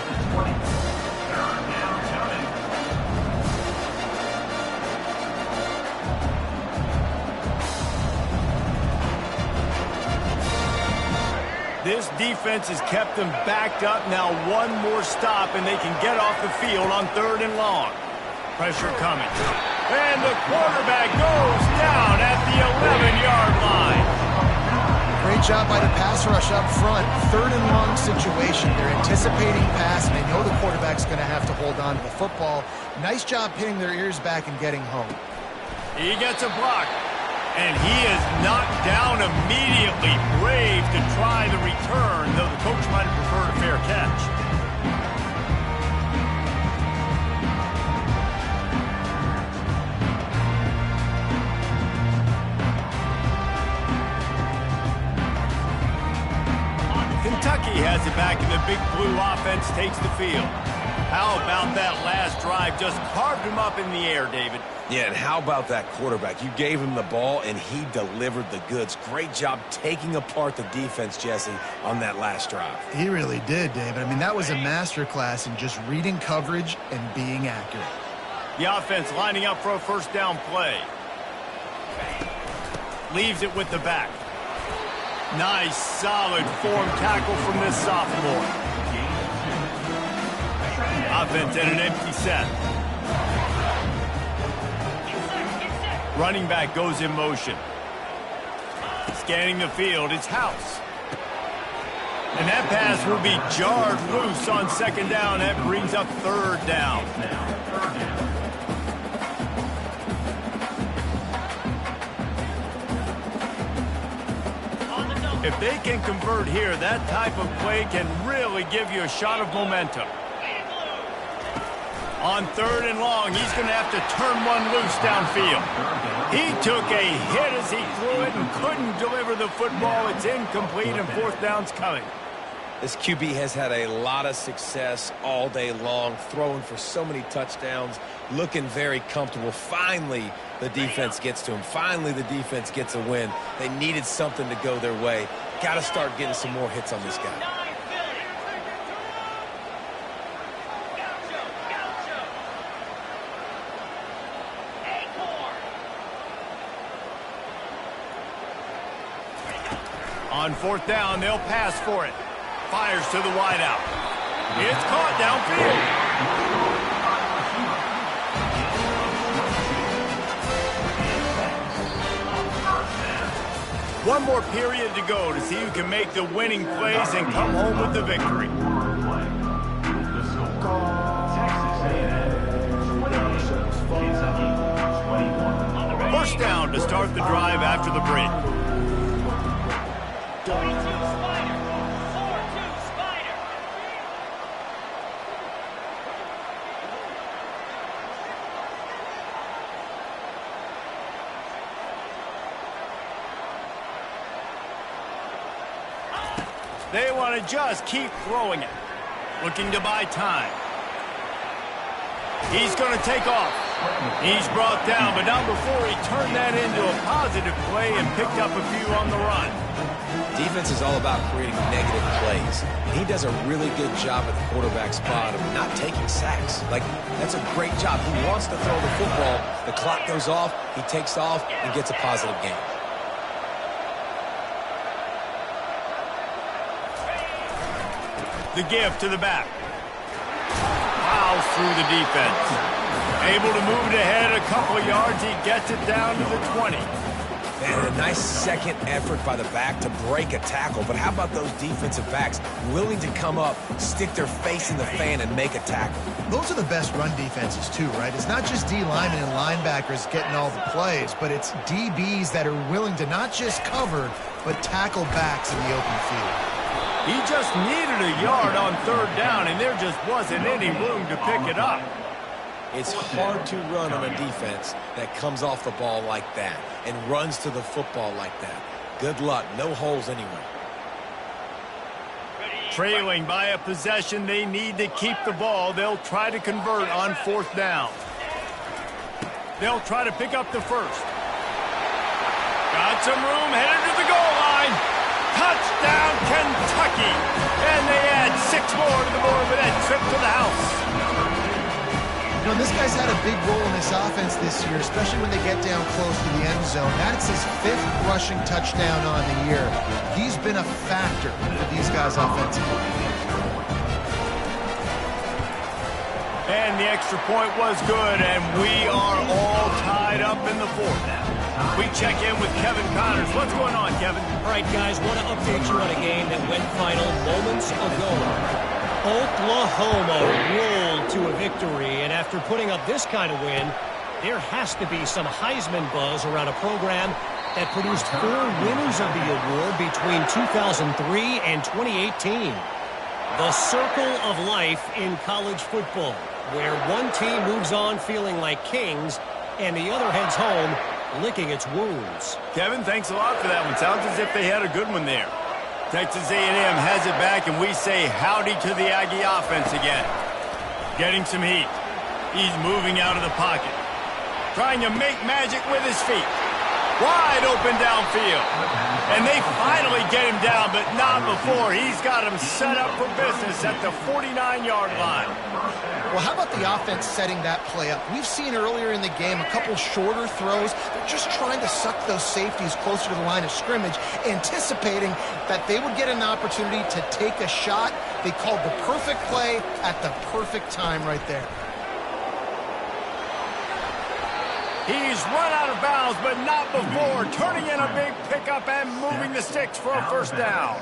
the 20. Third down, coming. This defense has kept them backed up. Now one more stop, and they can get off the field on 3rd and long. Pressure coming. And the quarterback goes down at the 11-yard line. Great job by the pass rush up front. 3rd and long situation. They're anticipating pass, and they know the quarterback's going to have to hold on to the football. Nice job pinning their ears back and getting home. He gets a block. And he is knocked down immediately. Brave to try the return, though the coach might have preferred a fair catch. Kentucky has it back, and the Big Blue offense takes the field. How about that last drive? Just carved him up in the air, David. Yeah, and how about that quarterback? You gave him the ball, and he delivered the goods. Great job taking apart the defense, Jesse, on that last drive. He really did, David. I mean, that was a masterclass in just reading coverage and being accurate. The offense lining up for a first down play. Leaves it with the back. Nice, solid form tackle from this sophomore. Offense at an empty set. Running back goes in motion. Scanning the field, it's House. And that pass will be jarred loose on second down. That brings up third down. If they can convert here, that type of play can really give you a shot of momentum. On third and long, he's going to have to turn one loose downfield. He took a hit as he threw it and couldn't deliver the football. It's incomplete and fourth down's coming. This QB has had a lot of success all day long, throwing for so many touchdowns, looking very comfortable. Finally, the defense gets to him. Finally, the defense gets a win. They needed something to go their way. Got to start getting some more hits on this guy. On fourth down, they'll pass for it. Fires to the wideout. It's caught downfield. One more period to go to see who can make the winning plays and come home with the victory. First down to start the drive after the break. They want to just keep throwing it. Looking to buy time. He's going to take off. He's brought down, but not before he turned that into a positive play and picked up a few on the run. Defense is all about creating negative plays. And he does a really good job at the quarterback spot of not taking sacks. That's a great job. He wants to throw the football. The clock goes off. He takes off and gets a positive gain. The give to the back. Plows through the defense. Able to move it ahead a couple of yards. He gets it down to the 20. And a nice second effort by the back to break a tackle. But how about those defensive backs willing to come up, stick their face in the fan, and make a tackle? Those are the best run defenses, too, right? It's not just D linemen and linebackers getting all the plays, but it's DBs that are willing to not just cover, but tackle backs in the open field. He just needed a yard on third down, and there just wasn't any room to pick it up. It's hard to run on a defense that comes off the ball like that and runs to the football like that. Good luck. No holes anywhere. Trailing by a possession, they need to keep the ball. They'll try to convert on fourth down. They'll try to pick up the first. Got some room, headed to the goal line. Touchdown, Kentucky. And they add 6 more to the board with that trip to the house. You know, this guy's had a big role in this offense this year, especially when they get down close to the end zone. That's his 5th rushing touchdown on the year. He's been a factor for these guys offensively. And the extra point was good, and we are all tied up in the fourth. We check in with Kevin Connors. What's going on, Kevin? All right, guys, want to update you on a game that went final moments ago. Oklahoma rolled to a victory, and after putting up this kind of win, there has to be some Heisman buzz around a program that produced 4 winners of the award between 2003 and 2018. The circle of life in college football, where one team moves on feeling like kings and the other heads home licking its wounds. Kevin, thanks a lot for that one. Sounds as if they had a good one there. Texas A&M has it back, and we say howdy to the Aggie offense again. Getting some heat. He's moving out of the pocket. Trying to make magic with his feet. Wide open downfield. And they finally get him down, but not before. He's got him set up for business at the 49-yard line. Well, how about the offense setting that play up? We've seen earlier in the game a couple shorter throws. They're just trying to suck those safeties closer to the line of scrimmage, anticipating that they would get an opportunity to take a shot. They called the perfect play at the perfect time right there. He's run out of bounds, but not before. Turning in a big pickup and moving the sticks for a first down.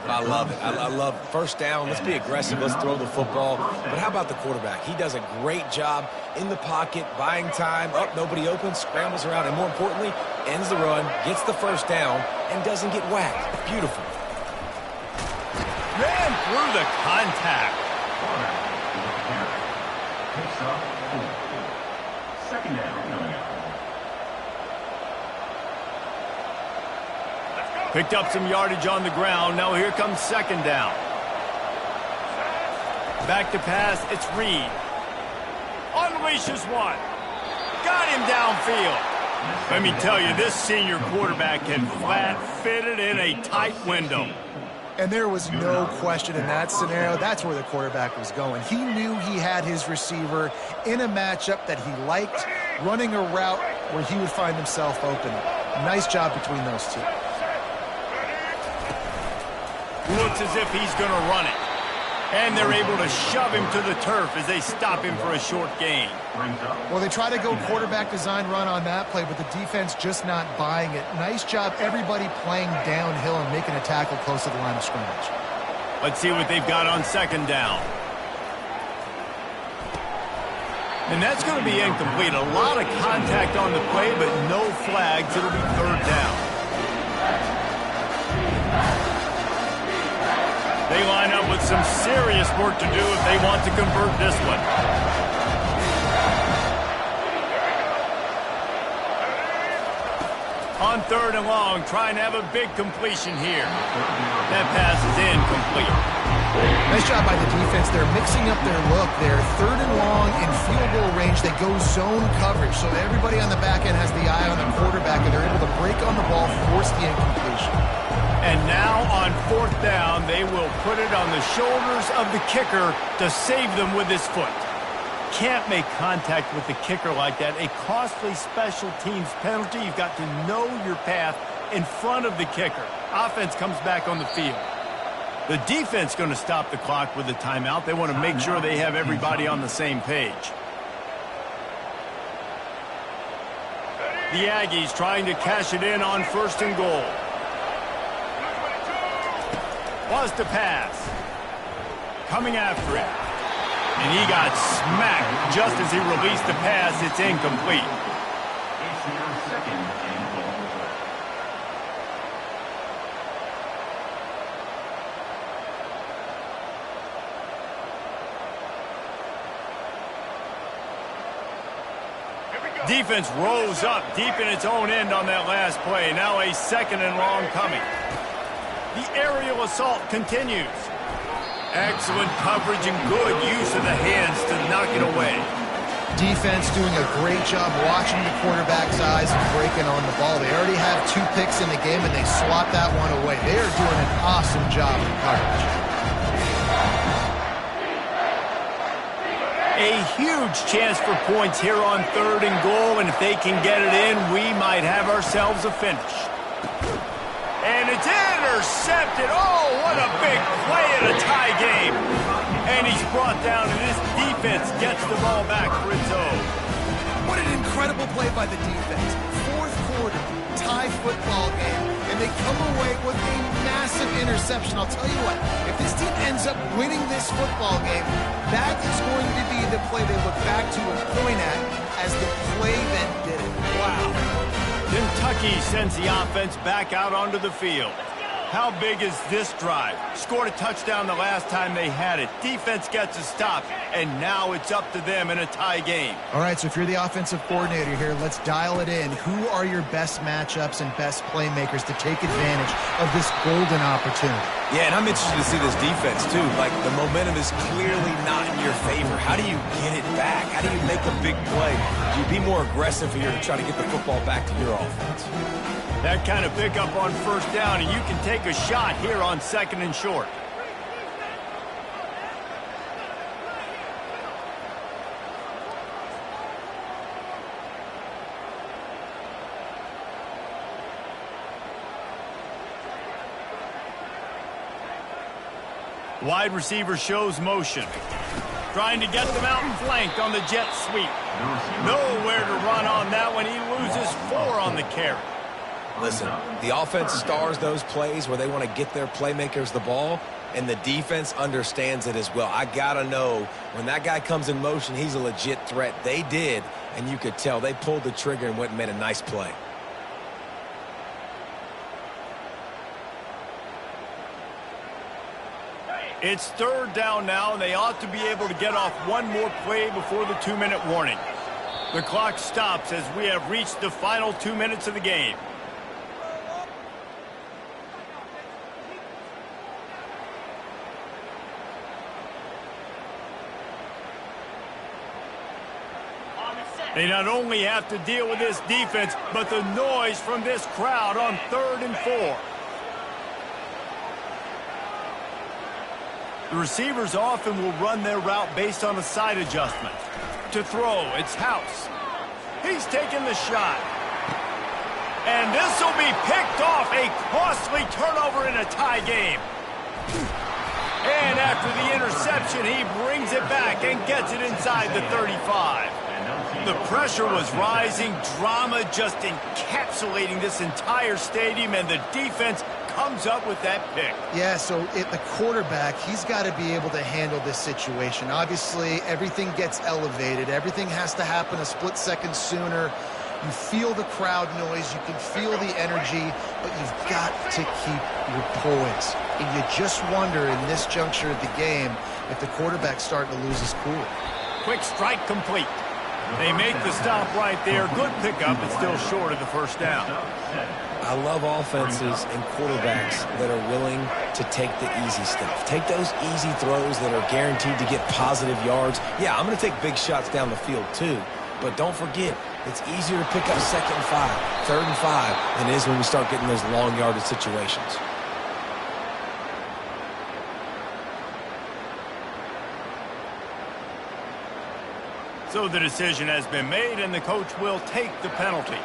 I love it. I love first down. Let's be aggressive. Let's throw the football. But how about the quarterback? He does a great job in the pocket, buying time. Nobody open, scrambles around, and more importantly, ends the run, gets the first down, and doesn't get whacked. Beautiful. Ran through the contact. Picks up 4. Second down. Picked up some yardage on the ground. Now here comes second down. Back to pass. It's Reed. Unleashes one. Got him downfield. Let me tell you, this senior quarterback can flat fit it in a tight window. And there was no question in that scenario. That's where the quarterback was going. He knew he had his receiver in a matchup that he liked, running a route where he would find himself open. Nice job between those two. Looks as if he's going to run it. And they're able to shove him to the turf as they stop him for a short gain. Well, they try to go quarterback design run on that play, but the defense just not buying it. Nice job, everybody playing downhill and making a tackle close to the line of scrimmage. Let's see what they've got on second down. And that's going to be incomplete. A lot of contact on the play, but no flags. It'll be third down. They line up with some serious work to do if they want to convert this one. On third and long, trying to have a big completion here. That pass is incomplete. Nice job by the defense. They're mixing up their look. They're third and long in field goal range. They go zone coverage. So everybody on the back end has the eye on the quarterback, and they're able to break on the ball, force the incompletion. And now on fourth down, they will put it on the shoulders of the kicker to save them with his foot. Can't make contact with the kicker like that. A costly special teams penalty. You've got to know your path in front of the kicker. Offense comes back on the field. The defense going to stop the clock with a timeout. They want to make sure they have everybody on the same page. The Aggies trying to cash it in on first and goal. Was to pass. Coming after it. And he got smacked just as he released the pass. It's incomplete. It's now second and goal. Defense rose up deep in its own end on that last play. Now a second and long coming. The aerial assault continues. Excellent coverage and good use of the hands to knock it away. Defense doing a great job watching the quarterback's eyes and breaking on the ball. They already have 2 picks in the game, and they swat that one away. They are doing an awesome job in coverage. A huge chance for points here on third and goal, and if they can get it in, we might have ourselves a finish. And it's intercepted. Oh, what a big play in a tie game. And he's brought down, and this defense gets the ball back for its own. What an incredible play by the defense. Fourth quarter, tie football game, and they come away with a massive interception. I'll tell you what, if this team ends up winning this football game, that is going to be the play they look back to and point at as the play that did it. Wow. Kentucky sends the offense back out onto the field. How big is this drive? Scored a touchdown the last time they had it. Defense gets a stop, and now it's up to them in a tie game. All right, so if you're the offensive coordinator here, let's dial it in. Who are your best matchups and best playmakers to take advantage of this golden opportunity? Yeah, and I'm interested to see this defense, too. Like, the momentum is clearly not in your favor. How do you get it back? How do you make a big play? Do you be more aggressive here to try to get the football back to your offense? That kind of pickup on first down, and you can take a shot here on 2nd and short. Wide receiver shows motion. Trying to get them out and flanked on the jet sweep. Nowhere to run on that one. He loses 4 on the carry. Listen, the offense stars those plays where they want to get their playmakers the ball, and the defense understands it as well. I got to know when that guy comes in motion, he's a legit threat. They did, and you could tell they pulled the trigger and went and made a nice play. It's 3rd down now, and they ought to be able to get off one more play before the 2-minute warning. The clock stops as we have reached the final 2 minutes of the game. They not only have to deal with this defense, but the noise from this crowd on 3rd and 4. The receivers often will run their route based on a side adjustment. To throw, it's House. He's taking the shot. And this will be picked off, a costly turnover in a tie game. And after the interception, he brings it back and gets it inside the 35. The pressure was rising, drama just encapsulating this entire stadium, and the defense comes up with that pick. Yeah, so the quarterback, he's got to be able to handle this situation. Obviously, everything gets elevated. Everything has to happen a split second sooner. You feel the crowd noise. You can feel the energy, but you've got to keep your poise. And you just wonder in this juncture of the game if the quarterback's starting to lose his cool. Quick strike complete. They make the stop right there. Good pickup, but still short of the first down. I love offenses and quarterbacks that are willing to take the easy stuff. Take those easy throws that are guaranteed to get positive yards. Yeah, I'm going to take big shots down the field too. But don't forget, it's easier to pick up 2nd and 5, 3rd and 5 than it is when we start getting those long yardage situations. So the decision has been made, and the coach will take the penalty.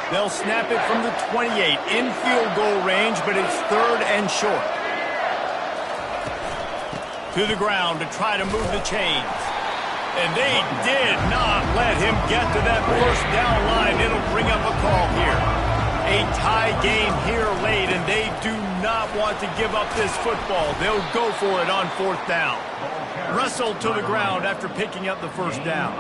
They'll snap it from the 28, in field goal range, but it's 3rd and short. To the ground to try to move the chains. And they did not let him get to that first down line. It'll bring up a call here. A tie game here late, and they do not want to give up this football. They'll go for it on 4th down. Wrestled to the ground after picking up the first down.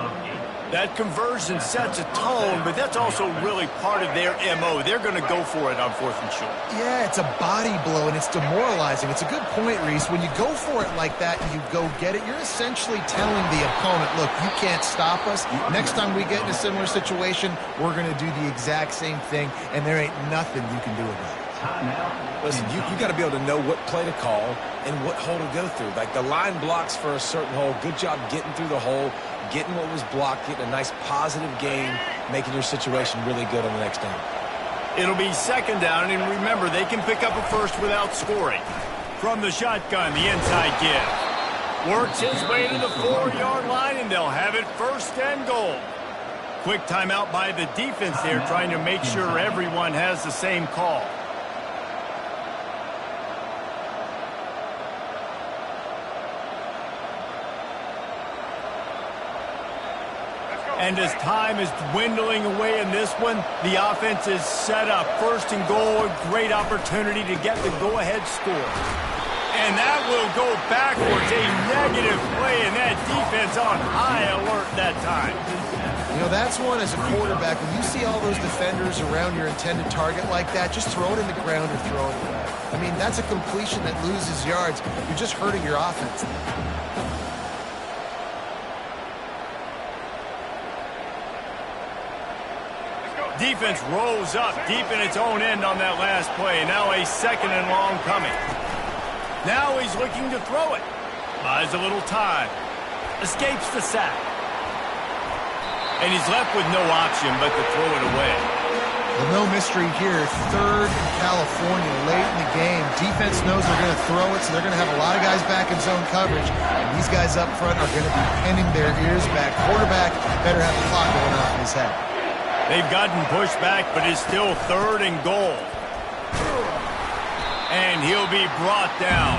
That conversion sets a tone, but that's also really part of their MO. They're going to go for it on 4th and short. Yeah, it's a body blow, and it's demoralizing. It's a good point, Reese. When you go for it like that and you go get it, you're essentially telling the opponent, look, you can't stop us. Next time we get in a similar situation, we're going to do the exact same thing, and there ain't nothing you can do about it. Listen, you got to be able to know what play to call and what hole to go through. Like the line blocks for a certain hole. Good job getting through the hole, getting what was blocked, getting a nice positive gain, making your situation really good on the next down. It'll be 2nd down, and remember, they can pick up a first without scoring. From the shotgun, the inside give. Works his way to the 4-yard line, and they'll have it 1st and goal. Quick timeout by the defense there, trying to make sure everyone has the same call. And as time is dwindling away in this one, the offense is set up. 1st and goal, a great opportunity to get the go-ahead score. And that will go backwards, a negative play, and that defense on high alert that time. You know, that's one as a quarterback. When you see all those defenders around your intended target like that, just throw it in the ground or throw it away. I mean, that's a completion that loses yards. You're just hurting your offense. defense rose up deep in its own end on that last play. Now a 2nd and long coming. Now he's looking to throw it. Buys a little time. Escapes the sack. And he's left with no option but to throw it away. Well, no mystery here. 3rd in California late in the game. Defense knows they're going to throw it, so they're going to have a lot of guys back in zone coverage. And these guys up front are going to be pinning their ears back. Quarterback better have the clock going off in his head. They've gotten pushed back, but it's still 3rd and goal. And he'll be brought down.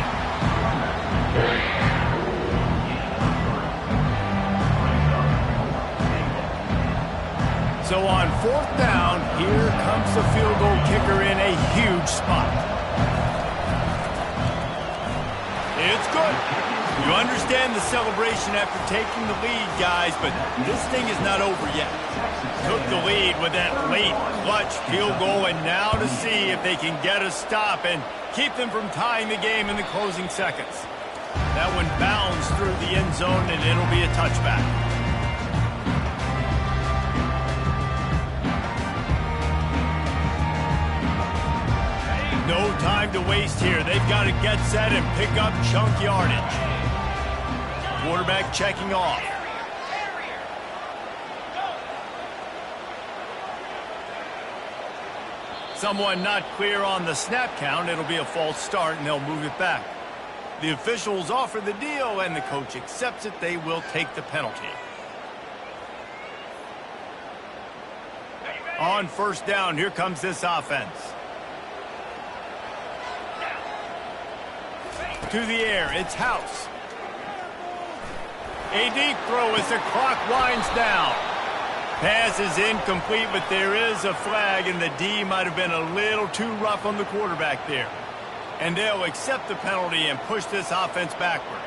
So on 4th down, here comes the field goal kicker in a huge spot. It's good. You understand the celebration after taking the lead, guys, but this thing is not over yet. Took the lead with that late clutch field goal, and now to see if they can get a stop and keep them from tying the game in the closing seconds. That one bounds through the end zone, and it'll be a touchback. No time to waste here. They've got to get set and pick up chunk yardage. Quarterback checking off. Someone not clear on the snap count. It'll be a false start, and they'll move it back. The officials offer the deal, and the coach accepts it. They will take the penalty. On 1st down, here comes this offense. To the air, it's House. A deep throw as the clock winds down. Pass is incomplete, but there is a flag, and the D might have been a little too rough on the quarterback there. And they'll accept the penalty and push this offense backward.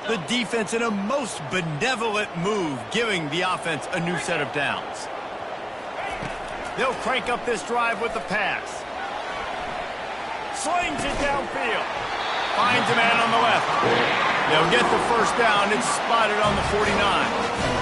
The defense in a most benevolent move, giving the offense a new set of downs. They'll crank up this drive with the pass. Slings it downfield. Finds a man on the left. They'll get the 1st down. It's spotted on the 49.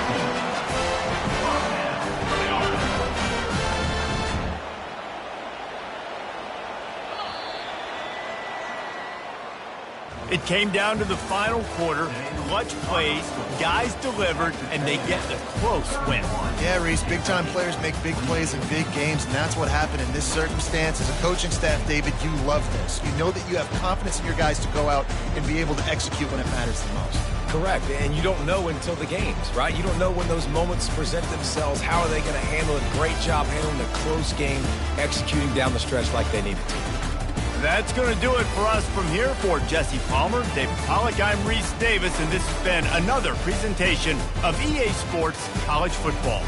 It came down to the final quarter. Clutch plays, guys delivered, and they get the close win. Yeah, Reese, big-time players make big plays in big games, and that's what happened in this circumstance. As a coaching staff, David, you love this. You know that you have confidence in your guys to go out and be able to execute when it matters the most. Correct, and you don't know until the games, right? You don't know when those moments present themselves. How are they going to handle it? Great job handling the close game, executing down the stretch like they needed to. That's going to do it for us from here. For Jesse Palmer, David Pollack, I'm Reese Davis, and this has been another presentation of EA Sports College Football.